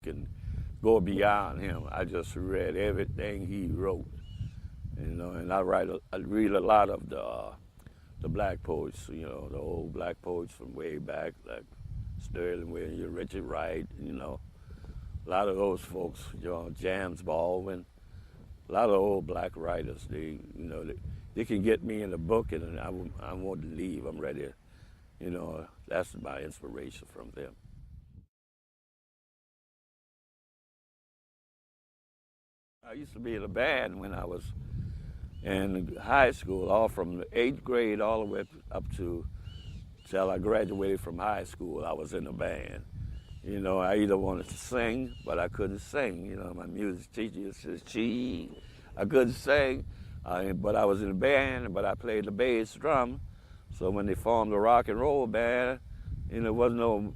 can go beyond him. I just read everything he wrote, and I read a lot of the black poets, the old black poets from way back, like Sterling Williams, Richard Wright, a lot of those folks, James Baldwin, a lot of old black writers. They can get me in the book, and I won't leave. I'm ready. That's my inspiration from them. I used to be in a band when I was in high school, all from the 8th grade all the way up to till I graduated from high school. I was in a band. I either wanted to sing, but I couldn't sing. My music teacher says, "Gee, I couldn't sing," but I was in a band, but I played the bass drum. So when they formed the rock and roll band, there wasn't no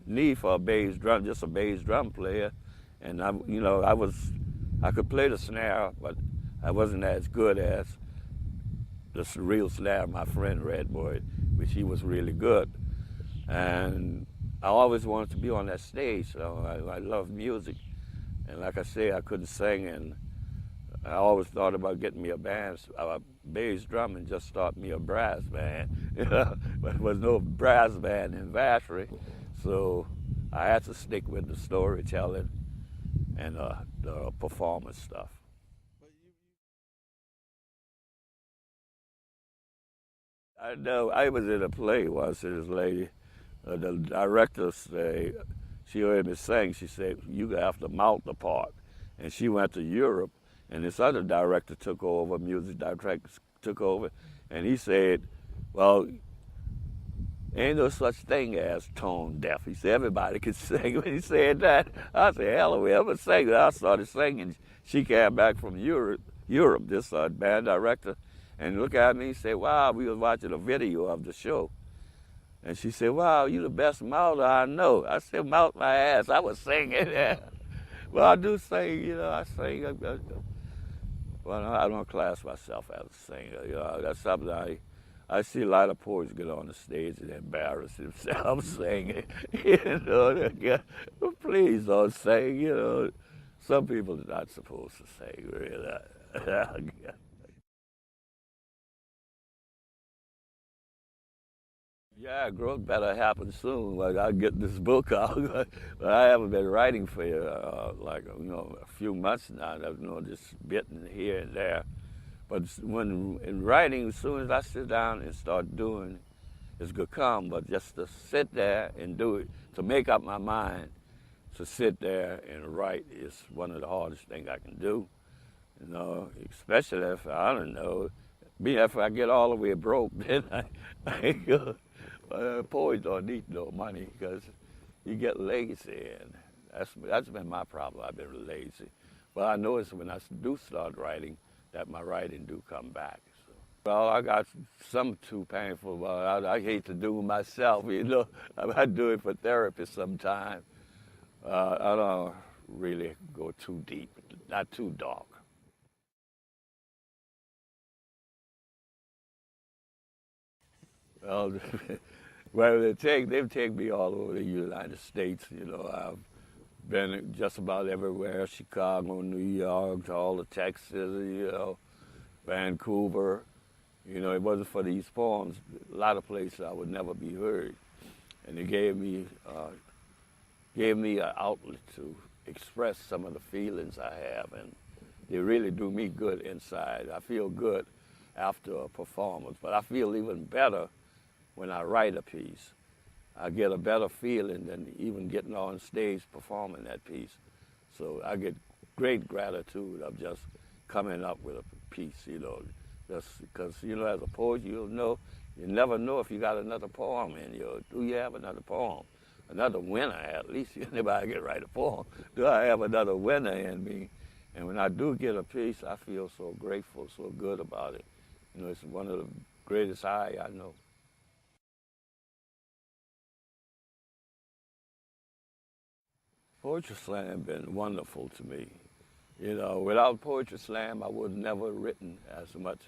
need for a bass drum, just a bass drum player. And I could play the snare, but I wasn't as good as the real snare my friend Red Boy, which he was really good. And I always wanted to be on that stage, so I love music. And like I say, I couldn't sing, and I always thought about getting me a band, a bass drum, and just start me a brass band. But there was no brass band in Vacherie, so I had to stick with the storytelling and the performance stuff. I know I was in a play once, and this lady, the director said, she heard me sing, she said, "You have to mouth the part." And she went to Europe, and this other director took over, music director took over, and he said, "Well, ain't no such thing as tone deaf." He said, "Everybody can sing." When he said that, I said, "Hell, we ever sing?" I started singing. She came back from Europe, this band director, and looked at me and said, "Wow, we was watching a video of the show." And she said, "Wow, you the best mouther I know." I said, "Mouth my ass." I was singing. Well, I do sing, I sing. Well, I don't class myself as a singer. That's something I see a lot of poets get on the stage and embarrass themselves singing. Please don't sing. Some people are not supposed to sing, really. Yeah, growth better happen soon. Like I get this book out, but I haven't been writing for a few months now. Just bitten here and there. But when in writing, as soon as I sit down and start doing, it's gonna come. But just to sit there and do it, to make up my mind, to sit there and write is one of the hardest things I can do. Especially if I don't know, if I get all the way broke, then I ain't good. Poets don't need no money because you get lazy, and that's been my problem. I've been lazy. But I notice when I do start writing that my writing do come back. So. Well, I got some too painful, but I hate to do it myself. I do it for therapy sometimes. I don't really go too deep, not too dark. Well, well, they've taken me all over the United States. I've been just about everywhere: Chicago, New York, all of Texas, Vancouver. It wasn't for these poems, a lot of places I would never be heard, and it gave me an outlet to express some of the feelings I have, and they really do me good inside. I feel good after a performance, but I feel even better when I write a piece. I get a better feeling than even getting on stage performing that piece. So I get great gratitude of just coming up with a piece, just because, as a poet, you never know if you got another poem in you. Do you have another poem? Another winner, at least. Anybody can write a poem. Do I have another winner in me? And when I do get a piece, I feel so grateful, so good about it. It's one of the greatest highs I know. Poetry Slam been wonderful to me. Without Poetry Slam, I would have never written as much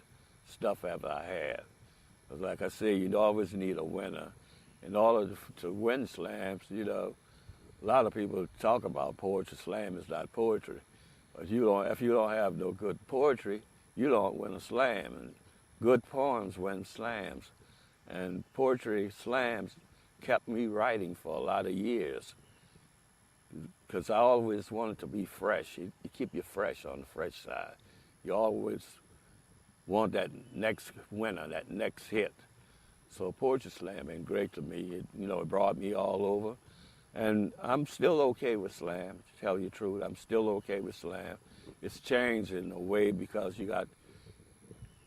stuff as I have. Because like I say, you'd always need a winner. In order to win slams, A lot of people talk about poetry. Slam is not poetry, but you don't. If you don't have no good poetry, you don't win a slam. And good poems win slams, and poetry slams kept me writing for a lot of years because I always wanted to be fresh. You keep you fresh on the fresh side. You always want that next winner, that next hit. So poetry slam been great to me. It brought me all over. And I'm still okay with slam, to tell you the truth. I'm still okay with slam. It's changed in a way because you got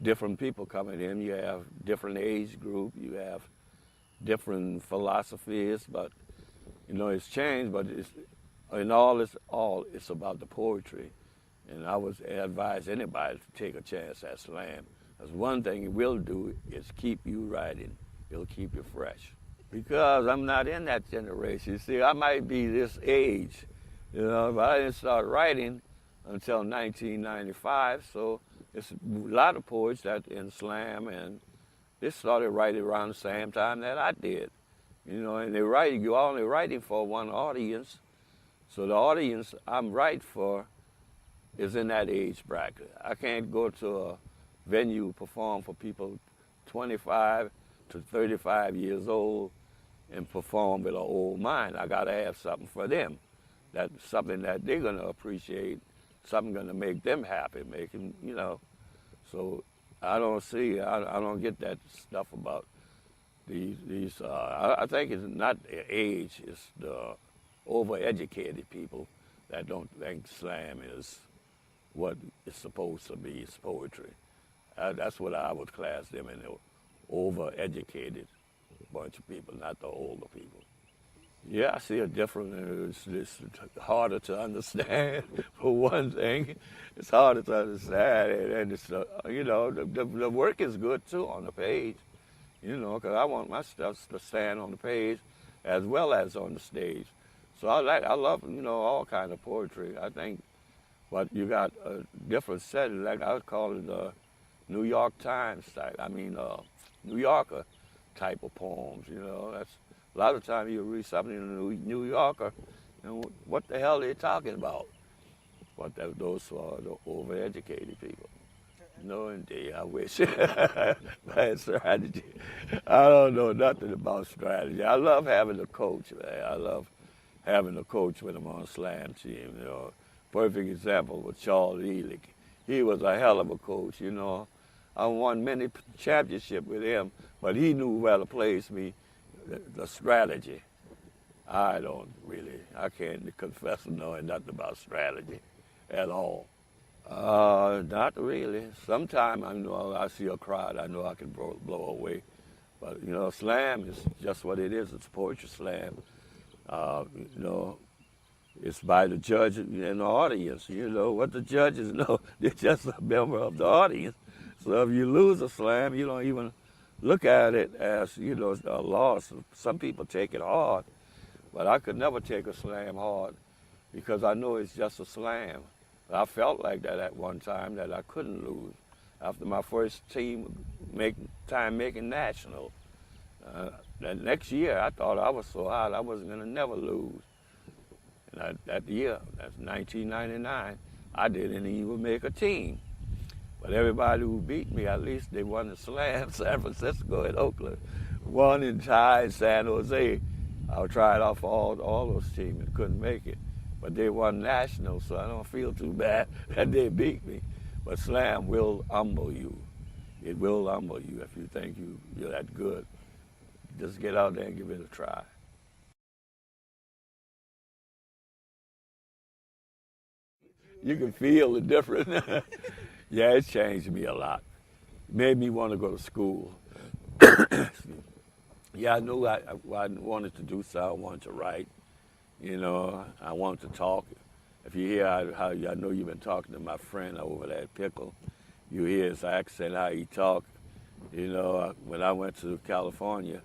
different people coming in. You have different age group. You have different philosophies. But, it's changed. But it's about the poetry. And I would advise anybody to take a chance at slam. Because one thing it will do is keep you writing. It'll keep you fresh. Because I'm not in that generation. You see, I might be this age, but I didn't start writing until 1995. So it's a lot of poets that in slam, and they started writing around the same time that I did. And you're only writing for one audience. So the audience I'm writing for is in that age bracket. I can't go to a venue perform for people 25 to 35 years old and perform with an old mind. I got to have something for them. That's something that they're going to appreciate, something going to make them happy, So I don't get that stuff about these. I think it's not the age, it's the overeducated people that don't think slam is what it's supposed to be. It's poetry. That's what I would class them in, the overeducated bunch of people, not the older people. Yeah, I see a difference. It's harder to understand, for one thing. It's harder to understand, and it's, the work is good, too, on the page, because I want my stuff to stand on the page as well as on the stage. So I love, all kind of poetry, I think. But you got a different setting, like I would call it the New York Times type. New Yorker type of poems. That's a lot of times you read something in the New Yorker, what the hell are they talking about? But those are the overeducated people. No, indeed, I wish. Bad strategy. I don't know nothing about strategy. I love having a coach, man. I love having a coach when I'm on a slam team. Perfect example was Charles Ehrlich. He was a hell of a coach. I won many championships with him, but he knew where to place me, the strategy. I can't confess to knowing nothing about strategy at all. Not really. Sometimes I see a crowd, I know I can blow away. But, slam is just what it is. It's poetry slam. It's by the judge and the audience. What the judges know, they're just a member of the audience. So if you lose a slam, you don't even look at it as, a loss. Some people take it hard, but I could never take a slam hard because I know it's just a slam. I felt like that at one time, that I couldn't lose. After my first team making national, the next year I thought I was so hot I wasn't going to never lose. And that year, that's 1999, I didn't even make a team. But everybody who beat me, at least they won the slam, San Francisco and Oakland. Won and tied San Jose. I tried out for all those teams and couldn't make it. But they won national, so I don't feel too bad that they beat me. But slam will humble you. It will humble you if you think you're that good. Just get out there and give it a try. You can feel the difference. Yeah, it's changed me a lot. Made me want to go to school. Yeah, I knew I wanted to do so. I wanted to write. I wanted to talk. If you hear how I know you've been talking to my friend over there at Pickle, you hear his accent, how he talk. When I went to California,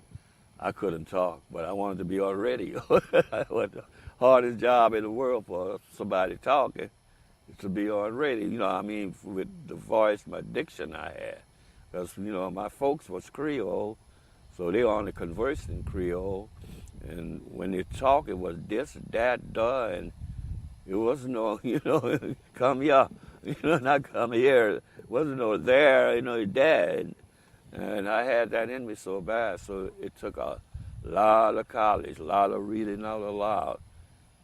I couldn't talk, but I wanted to be on radio. The hardest job in the world for somebody talking is to be on radio. With the voice, my diction I had. Because, my folks was Creole, so they only conversed in Creole. And when they talk, it was this, that, duh, and it wasn't no, come here, not come here. It wasn't no there, dad. And I had that in me so bad, so it took a lot of college, a lot of reading out aloud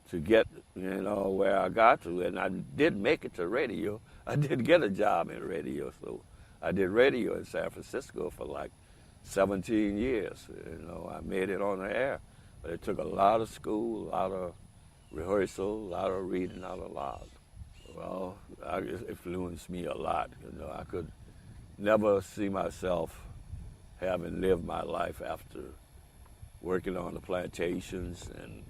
to get, where I got to. And I did make it to radio. I did get a job in radio, so I did radio in San Francisco for like 17 years. I made it on the air. But it took a lot of school, a lot of rehearsal, a lot of reading out aloud. Well, it influenced me a lot. I could never see myself having lived my life after working on the plantations and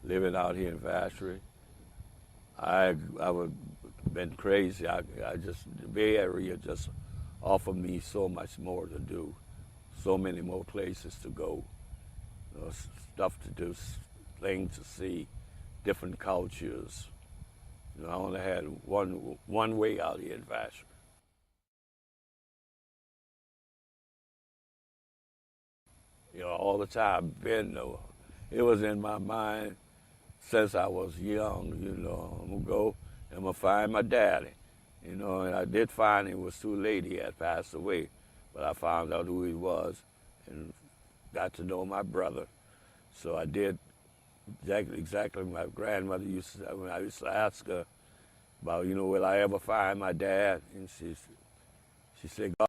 living out here in Vacherie. I would have been crazy. The Bay Area just offered me so much more to do, so many more places to go, stuff to do, things to see, different cultures. I only had one way out here in Vacherie. All the time, it was in my mind since I was young, I'm going to go, I'm going to find my daddy. And I did find him. It was too late, he had passed away. But I found out who he was and got to know my brother. So I did exactly my grandmother used to, when I used to ask her about, will I ever find my dad? And she said, God